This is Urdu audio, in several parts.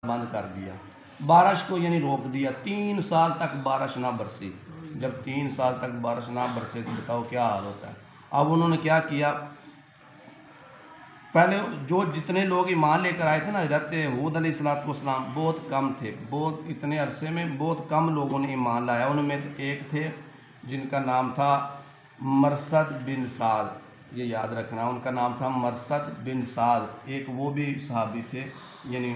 بند کر دیا، بارش کو یعنی روک دیا، 3 سال تک بارش نہ برسی۔ جب 3 سال تک بارش نہ برسے تو بتاؤ کیا حال ہوتا ہے۔ اب انہوں نے کیا کیا، پہلے جو جتنے لوگ ایمان لے کر آئے تھے نا حضرت ہود علیہ السلام بہت کم تھے، بہت اتنے عرصے میں بہت کم لوگوں نے ایمان لایا۔ ان میں ایک تھے جن کا نام تھا مرثد بن سعد، یہ یاد رکھنا، ان کا نام تھا مرثد بن سعد، ایک وہ بھی صحابی تھے یعنی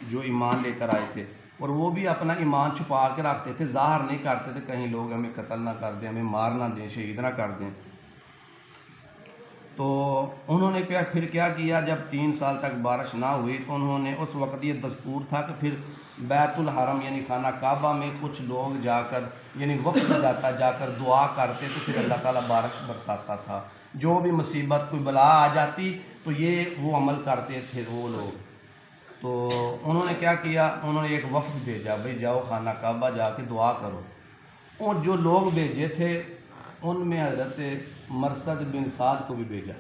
جو ایمان لے کر آئے تھے، اور وہ بھی اپنا ایمان چھپا کے رکھتے تھے، ظاہر نہیں کرتے تھے کہیں لوگ ہمیں قتل نہ کر دیں، ہمیں مار نہ دیں، شہید نہ کر دیں۔ تو انہوں نے پھر کیا کیا، جب 3 سال تک بارش نہ ہوئی تو انہوں نے، اس وقت یہ دستور تھا کہ پھر بیت الحرم یعنی خانہ کعبہ میں کچھ لوگ جا کر یعنی وفد جا کر دعا کرتے تو پھر اللہ تعالیٰ بارش برساتا تھا۔ جو بھی مصیبت کوئی بلا آ جاتی تو یہ وہ عمل کرتے تھے وہ لوگ۔ تو انہوں نے کیا کیا، انہوں نے ایک وفد بھیجا، بھئی جاؤ خانہ کعبہ جا کے دعا کرو۔ اور جو لوگ بھیجے تھے ان میں حضرت مرثد بن سعد کو بھی بھیجا۔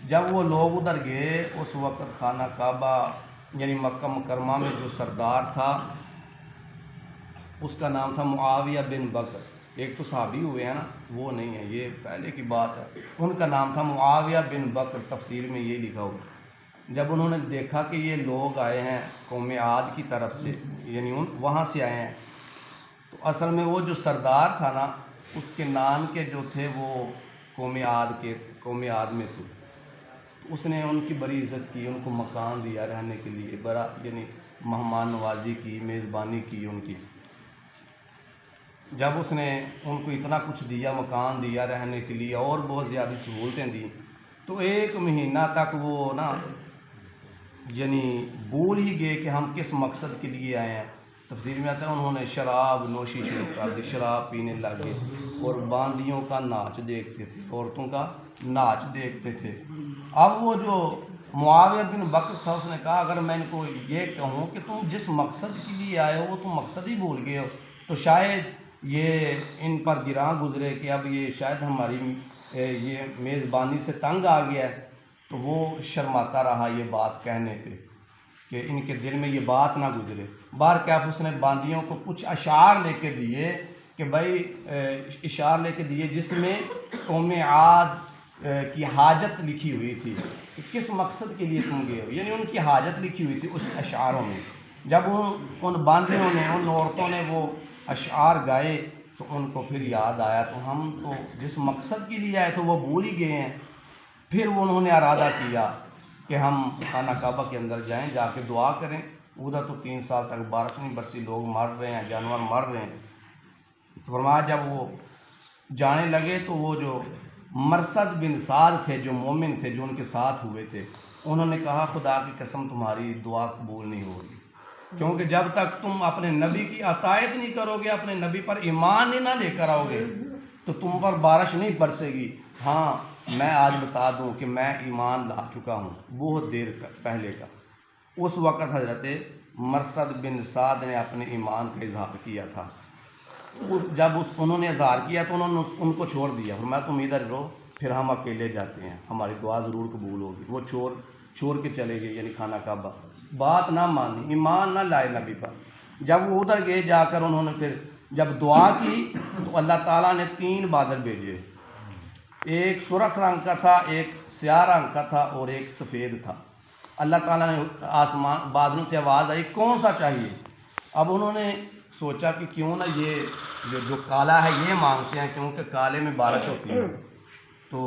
جب وہ لوگ ادھر گئے اس وقت خانہ کعبہ یعنی مکہ مکرمہ میں جو سردار تھا اس کا نام تھا معاویہ بن بکر، ایک تو صحابی ہوئے ہیں نا، وہ نہیں ہے، یہ پہلے کی بات ہے، ان کا نام تھا معاویہ بن بکر، تفسیر میں یہ لکھا ہوا۔ جب انہوں نے دیکھا کہ یہ لوگ آئے ہیں قوم عاد کی طرف سے یعنی وہاں سے آئے ہیں، تو اصل میں وہ جو سردار تھا نا اس کے نان کے جو تھے وہ قوم عاد میں تھے، تو اس نے ان کی بڑی عزت کی، ان کو مکان دیا رہنے کے لیے، بڑا یعنی مہمان نوازی کی، میزبانی کی ان کی۔ جب اس نے ان کو اتنا کچھ دیا، مکان دیا رہنے کے لیے اور بہت زیادہ سہولتیں دی، تو 1 مہینہ تک وہ نا یعنی بھول ہی گئے کہ ہم کس مقصد کے لیے آئے ہیں۔ تفسیر میں آتا ہے انہوں نے شراب نوشی شروع کر دی، شراب پینے لگے اور باندیوں کا ناچ دیکھتے تھے، عورتوں کا ناچ دیکھتے تھے۔ اب وہ جو معاویہ بن بکر تھا اس نے کہا اگر میں ان کو یہ کہوں کہ تم جس مقصد کے لیے آئے ہو وہ تم مقصد ہی بھول گئے ہو تو شاید یہ ان پر گراں گزرے کہ اب یہ شاید ہماری یہ میزبانی سے تنگ آ گیا ہے، تو وہ شرماتا رہا یہ بات کہنے پہ کہ ان کے دل میں یہ بات نہ گزرے۔ بہرکیف اس نے باندیوں کو کچھ اشعار لے کے دیے کہ بھائی اشعار لے کے دیے جس میں قوم عاد کی حاجت لکھی ہوئی تھی کہ کس مقصد کے لیے تم گئے ہو، یعنی ان کی حاجت لکھی ہوئی تھی اس اشعاروں میں۔ جب ان باندیوں نے، ان عورتوں نے وہ اشعار گائے تو ان کو پھر یاد آیا تو ہم تو جس مقصد کے لیے آئے تو وہ بھول ہی گئے ہیں۔ پھر انہوں نے ارادہ کیا کہ ہم خانہ کعبہ کے اندر جائیں، جا کے دعا کریں، ادھر تو 3 سال تک بارش نہیں برسی، لوگ مر رہے ہیں، جانور مر رہے ہیں۔ فرمایا جب وہ جانے لگے تو وہ جو مرثد بن سعد تھے، جو مومن تھے، جو ان کے ساتھ ہوئے تھے، انہوں نے کہا خدا کی قسم تمہاری دعا قبول نہیں ہوگی، کیونکہ جب تک تم اپنے نبی کی اطاعت نہیں کرو گے، اپنے نبی پر ایمان ہی نہ لے کر آؤ گے تو تم پر بارش نہیں برسے گی۔ ہاں میں آج بتا دوں کہ میں ایمان لا چکا ہوں بہت دیر پہلے کا۔ اس وقت حضرت مرثد بن سعد نے اپنے ایمان کا اظہار کیا تھا۔ جب انہوں نے اظہار کیا تو انہوں نے ان کو چھوڑ دیا، فرمایا تم ادھر رہو، پھر ہم اکیلے جاتے ہیں، ہماری دعا ضرور قبول ہوگی۔ وہ چھوڑ کے چلے گئے یعنی خانہ کعبہ، بات نہ مانی، ایمان نہ لائے نبی پر۔ جب وہ ادھر گئے جا کر انہوں نے پھر جب دعا کی تو اللہ تعالیٰ نے 3 بادل بھیجے، ایک سرخ رنگ کا تھا، ایک سیاہ رنگ کا تھا اور ایک سفید تھا۔ اللہ تعالیٰ نے آسمان بادلوں سے آواز آئی کون سا چاہیے؟ اب انہوں نے سوچا کہ کیوں نہ یہ جو کالا ہے یہ مانگتے ہیں کیونکہ کالے میں بارش ہوتی ہے۔ تو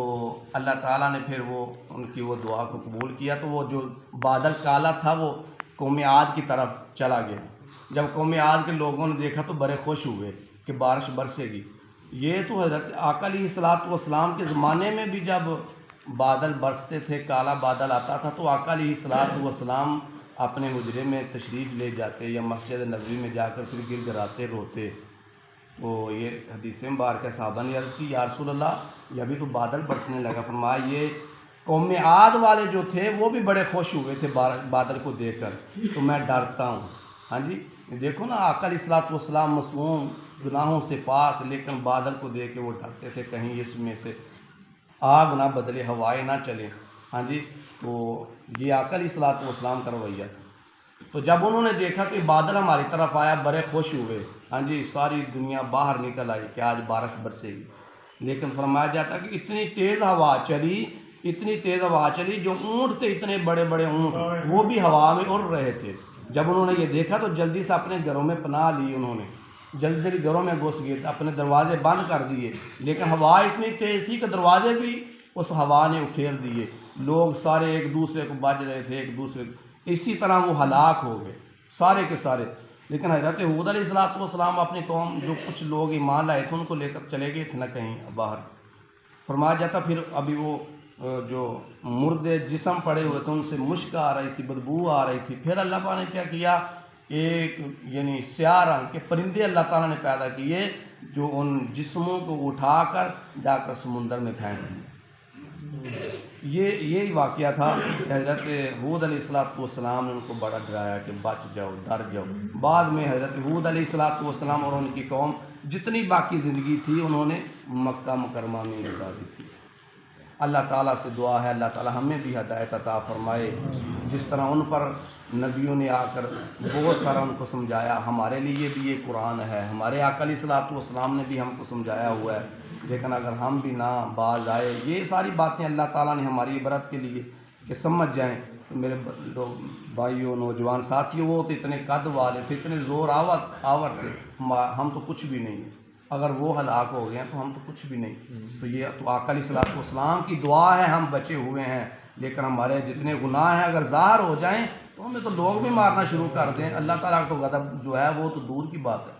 اللہ تعالیٰ نے پھر ان کی وہ دعا کو قبول کیا، تو وہ جو بادل کالا تھا وہ قوم عاد کی طرف چلا گیا۔ جب قوم عاد کے لوگوں نے دیکھا تو بڑے خوش ہوئے کہ بارش برسے گی۔ یہ تو حضرت آقا علیہ السلام کے زمانے میں بھی جب بادل برستے تھے، کالا بادل آتا تھا تو آقا علیہ السلام اپنے حجرے میں تشریف لے جاتے یا مسجد نبوی میں جا کر پھر گر گراتے روتے۔ تو یہ حدیث مبارکہ صحابہ نے عرض کی یا رسول اللہ یہ ابھی تو بادل برسنے لگا۔ فرمایا یہ قوم عاد والے جو تھے وہ بھی بڑے خوش ہوئے تھے بادل کو دیکھ کر، تو میں ڈرتا ہوں۔ ہاں جی دیکھو نا آقا علیہ السلام معصوم، گناہوں سے پاک، لیکن بادل کو دیکھ کے وہ ڈرتے تھے کہیں اس میں سے آگ نہ بدلے، ہوائیں نہ چلے۔ ہاں جی تو یہ آقا علیہ السلام کا رویہ تھا۔ تو جب انہوں نے دیکھا کہ بادل ہماری طرف آیا بڑے خوش ہوئے، ہاں جی ساری دنیا باہر نکل آئی کہ آج بارش برسے گی، لیکن فرمایا جاتا کہ اتنی تیز ہوا چلی، اتنی تیز ہوا چلی، جو اونٹ تھے اتنے بڑے بڑے اونٹ وہ بھی ہوا میں اڑ رہے تھے۔ جب انہوں نے یہ دیکھا تو جلدی سے اپنے گھروں میں پناہ لی، انہوں نے جلدی جلدی گھروں میں گھس گئے، اپنے دروازے بند کر دیے، لیکن ہوا اتنی تیز تھی کہ دروازے بھی اس ہوا نے اکھیڑ دیے، لوگ سارے ایک دوسرے کو بج رہے تھے، ایک دوسرے کو، اسی طرح وہ ہلاک ہو گئے سارے کے سارے۔ لیکن حضرت ہود علیہ السلام اپنی قوم جو کچھ لوگ ایمان لائے تھے ان کو لے کر چلے گئے تھے نہ کہیں باہر۔ فرمایا جاتا پھر ابھی وہ جو مردے جسم پڑے ہوئے تھے ان سے مشک آ رہی تھی، بدبو آ رہی تھی، پھر اللہ تعالیٰ نے کیا کیا، ایک یعنی سیاہ رنگ کے پرندے اللہ تعالیٰ نے پیدا کیے جو ان جسموں کو اٹھا کر جا کر سمندر میں پھینک دیے۔ یہی واقعہ تھا کہ حضرت ہود علیہ السلام نے ان کو بڑا ڈرایا کہ بچ جاؤ، ڈر جاؤ۔ بعد میں حضرت ہود علیہ السلام اور ان کی قوم جتنی باقی زندگی تھی انہوں نے مکہ مکرمہ میں گزاری تھی۔ اللہ تعالیٰ سے دعا ہے اللہ تعالیٰ ہمیں بھی ہدایت عطا فرمائے، جس طرح ان پر نبیوں نے آ کر بہت سارا ان کو سمجھایا، ہمارے لیے بھی یہ قرآن ہے، ہمارے آقا علیہ السلام نے بھی ہم کو سمجھایا ہوا ہے، لیکن اگر ہم بھی نہ باز آئے، یہ ساری باتیں اللہ تعالیٰ نے ہماری عبرت کے لیے کہ سمجھ جائیں۔ تو میرے بھائیوں، نوجوان ساتھیوں، وہ تو اتنے قد والے تھے، اتنے زور آور تھے، ہم تو کچھ بھی نہیں ہیں، اگر وہ ہلاک ہو گئے ہیں تو ہم تو کچھ بھی نہیں۔ تو یہ تو آقا علیہ السلام کی دعا ہے ہم بچے ہوئے ہیں، لیکن ہمارے جتنے گناہ ہیں اگر ظاہر ہو جائیں تو ہمیں تو لوگ بھی مارنا شروع کر دیں، اللہ تعالیٰ کا تو غضب جو ہے وہ تو دور کی بات ہے۔